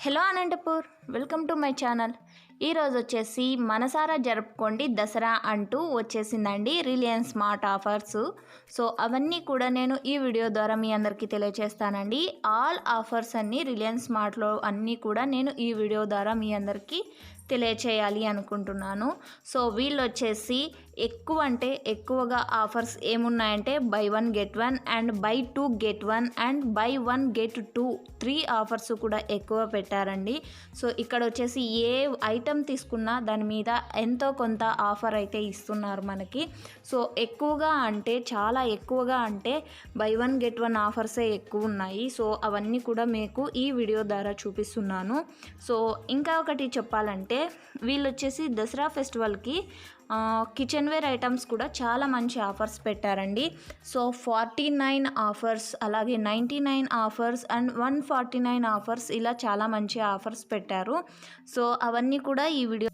Hello Anantapur, welcome to my channel. ఈరోజు వచ్చేసి మనసారా జరుపుకోండి దసరా అంటూ వచ్చేసిందండి రిలయన్స్ స్మార్ట్ ఆఫర్స్. సో అవన్నీ కూడా నేను ఈ వీడియో ద్వారా మీ అందరికీ తెలియజేస్తానండి. ఆల్ ఆఫర్స్ అన్నీ రిలయన్స్ స్మార్ట్లో అన్నీ కూడా నేను ఈ వీడియో ద్వారా మీ అందరికీ తెలియచేయాలి అనుకుంటున్నాను. సో వీళ్ళు వచ్చేసి ఎక్కువగా ఆఫర్స్ ఏమున్నాయంటే buy 1 get 1 and buy 2 get 1 and buy 1 get 2 3 offers కూడా ఎక్కువ పెట్టారండి. సో ఇక్కడ వచ్చేసి ఏ ఐటెం తీసుకున్నా దాని మీద ఎంతో కొంత ఆఫర్ అయితే ఇస్తున్నారు మనకి. సో చాలా ఎక్కువగా అంటే బై 1 గెట్ 1 ఆఫర్సే ఎక్కువ ఉన్నాయి. సో అవన్నీ కూడా మీకు ఈ వీడియో ద్వారా చూపిస్తున్నాను. సో ఇంకా ఒకటి చెప్పాలంటే వీళ్ళు వచ్చేసి దసరా ఫెస్టివల్కి కిచెన్ వేర్ ఐటమ్స్ కూడా చాలా మంచి ఆఫర్స్ పెట్టారండి. సో 49 ఆఫర్స్, అలాగే 99 ఆఫర్స్ అండ్ 149 ఆఫర్స్, ఇలా చాలా మంచి ఆఫర్స్ పెట్టారు. సో అవన్నీ కూడా ఈ వీడియో